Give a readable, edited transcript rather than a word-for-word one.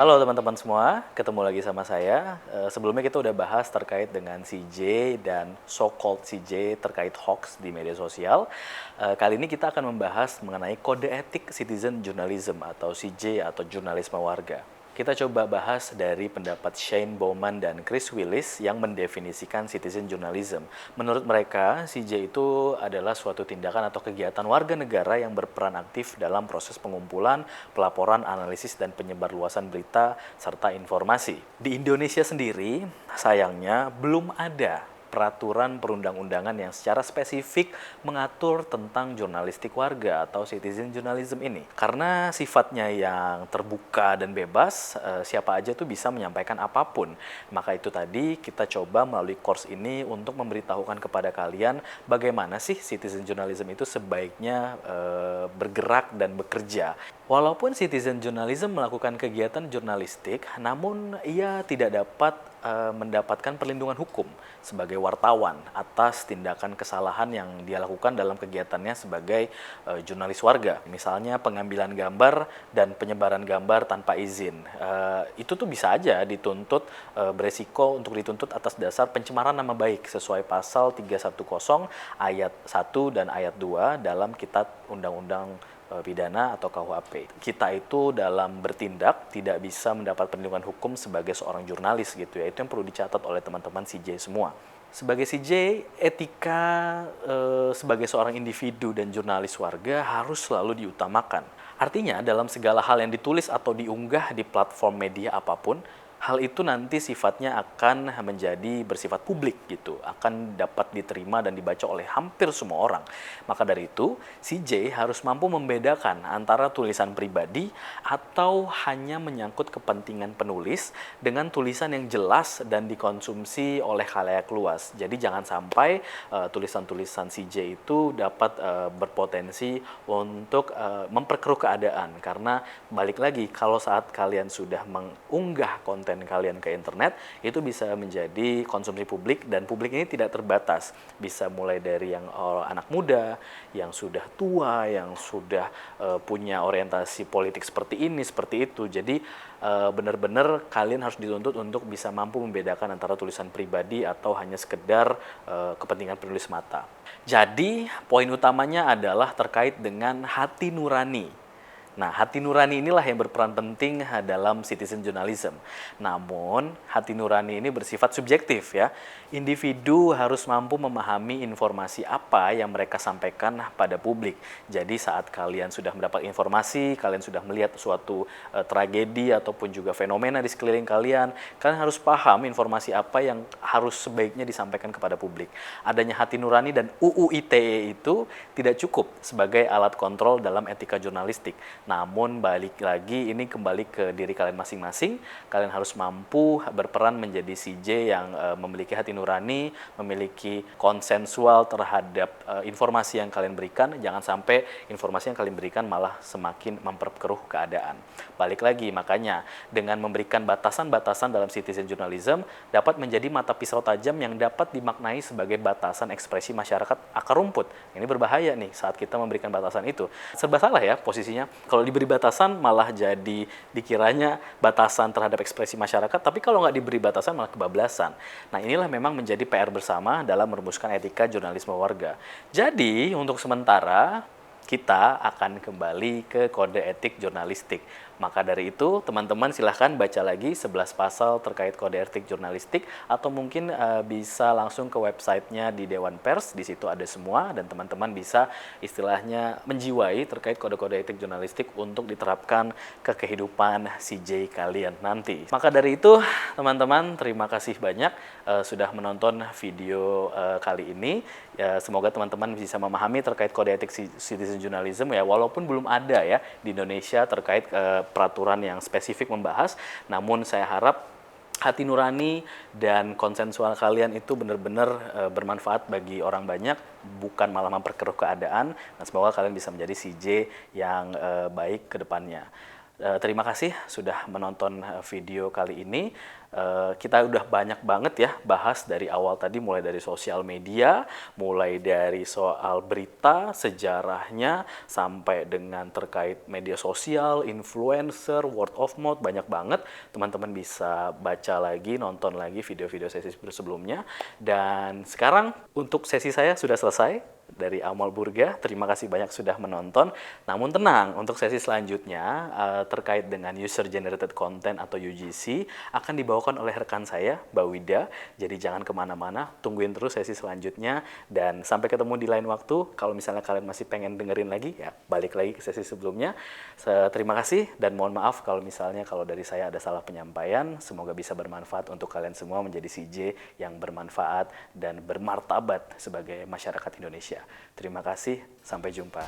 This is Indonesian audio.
Halo teman-teman semua, ketemu lagi sama saya. Sebelumnya kita udah bahas terkait dengan CJ dan so-called CJ terkait hoax di media sosial. Kali ini kita akan membahas mengenai kode etik citizen journalism atau CJ atau jurnalisme warga. Kita coba bahas dari pendapat Shane Bowman dan Chris Willis yang mendefinisikan citizen journalism. Menurut mereka, CJ itu adalah suatu tindakan atau kegiatan warga negara yang berperan aktif dalam proses pengumpulan, pelaporan, analisis, dan penyebarluasan berita serta informasi. Di Indonesia sendiri, sayangnya belum ada peraturan perundang-undangan yang secara spesifik mengatur tentang jurnalistik warga atau citizen journalism ini. Karena sifatnya yang terbuka dan bebas, siapa aja tuh bisa menyampaikan apapun. Maka itu tadi kita coba melalui course ini untuk memberitahukan kepada kalian bagaimana sih citizen journalism itu sebaiknya bergerak dan bekerja. Walaupun citizen journalism melakukan kegiatan jurnalistik, namun ia tidak dapat mendapatkan perlindungan hukum sebagai wartawan atas tindakan kesalahan yang dia lakukan dalam kegiatannya sebagai jurnalis warga. Misalnya pengambilan gambar dan penyebaran gambar tanpa izin. Itu tuh bisa aja dituntut, beresiko untuk dituntut atas dasar pencemaran nama baik sesuai pasal 310 ayat 1 dan ayat 2 dalam Kitab Undang-Undang Pidana atau KUHP. Kita itu dalam bertindak tidak bisa mendapat perlindungan hukum sebagai seorang jurnalis gitu ya. Itu yang perlu dicatat oleh teman-teman CJ semua. Sebagai CJ, etika sebagai seorang individu dan jurnalis warga harus selalu diutamakan. Artinya dalam segala hal yang ditulis atau diunggah di platform media apapun, hal itu nanti sifatnya akan menjadi bersifat publik gitu, akan dapat diterima dan dibaca oleh hampir semua orang. Maka dari itu, CJ harus mampu membedakan antara tulisan pribadi atau hanya menyangkut kepentingan penulis dengan tulisan yang jelas dan dikonsumsi oleh khalayak luas. Jadi jangan sampai tulisan-tulisan CJ itu dapat berpotensi untuk memperkeruh keadaan, karena balik lagi kalau saat kalian sudah mengunggah konten kalian ke internet, itu bisa menjadi konsumsi publik dan publik ini tidak terbatas. Bisa mulai dari yang anak muda, yang sudah tua, yang sudah punya orientasi politik seperti ini, seperti itu. Jadi benar-benar kalian harus dituntut untuk bisa mampu membedakan antara tulisan pribadi atau hanya sekedar kepentingan penulis mata. Jadi poin utamanya adalah terkait dengan hati nurani. Nah, hati nurani inilah yang berperan penting dalam citizen journalism. Namun, hati nurani ini bersifat subjektif ya. Individu harus mampu memahami informasi apa yang mereka sampaikan pada publik. Jadi saat kalian sudah mendapat informasi, kalian sudah melihat suatu tragedi ataupun juga fenomena di sekeliling kalian, kalian harus paham informasi apa yang harus sebaiknya disampaikan kepada publik. Adanya hati nurani dan UU ITE itu tidak cukup sebagai alat kontrol dalam etika jurnalistik. Namun balik lagi ini kembali ke diri kalian masing-masing. Kalian harus mampu berperan menjadi CJ yang memiliki hati nurani, memiliki konsensual terhadap informasi yang kalian berikan. Jangan sampai informasi yang kalian berikan malah semakin memperkeruh keadaan. Balik lagi, makanya dengan memberikan batasan-batasan dalam citizen journalism dapat menjadi mata pisau tajam yang dapat dimaknai sebagai batasan ekspresi masyarakat akar rumput. Ini berbahaya nih saat kita memberikan batasan itu. Serba salah ya posisinya. Kalau diberi batasan malah jadi dikiranya batasan terhadap ekspresi masyarakat, tapi kalau nggak diberi batasan malah kebablasan. Nah, inilah memang menjadi PR bersama dalam merumuskan etika jurnalisme warga. Jadi untuk sementara kita akan kembali ke kode etik jurnalistik. Maka dari itu, teman-teman silahkan baca lagi 11 pasal terkait kode etik jurnalistik, atau mungkin bisa langsung ke websitenya di Dewan Pers, di situ ada semua, dan teman-teman bisa istilahnya menjiwai terkait kode-kode etik jurnalistik untuk diterapkan ke kehidupan CJ kalian nanti. Maka dari itu, teman-teman, terima kasih banyak sudah menonton video kali ini. Semoga teman-teman bisa memahami terkait kode etik citizen journalism ya, walaupun belum ada ya di Indonesia terkait peraturan yang spesifik membahas, namun saya harap hati nurani dan konsensual kalian itu benar-benar bermanfaat bagi orang banyak, bukan malah memperkeruh keadaan, dan semoga kalian bisa menjadi CJ yang baik ke depannya. Terima kasih sudah menonton video kali ini. Kita udah banyak banget ya bahas dari awal tadi, mulai dari sosial media, mulai dari soal berita, sejarahnya, sampai dengan terkait media sosial, influencer, word of mouth, banyak banget. Teman-teman bisa baca lagi, nonton lagi video-video sesi sebelumnya. Dan sekarang untuk sesi saya sudah selesai dari Amal Burga. Terima kasih banyak sudah menonton. Namun tenang, untuk sesi selanjutnya terkait dengan user generated content atau UGC akan dibawakan oleh rekan saya, Mbak Wida. Jadi jangan kemana-mana, tungguin terus sesi selanjutnya. Dan sampai ketemu di lain waktu. Kalau misalnya kalian masih pengen dengerin lagi, ya balik lagi ke sesi sebelumnya. Terima kasih dan mohon maaf kalau misalnya kalau dari saya ada salah penyampaian. Semoga bisa bermanfaat untuk kalian semua menjadi CJ yang bermanfaat dan bermartabat sebagai masyarakat Indonesia. Terima kasih, sampai jumpa.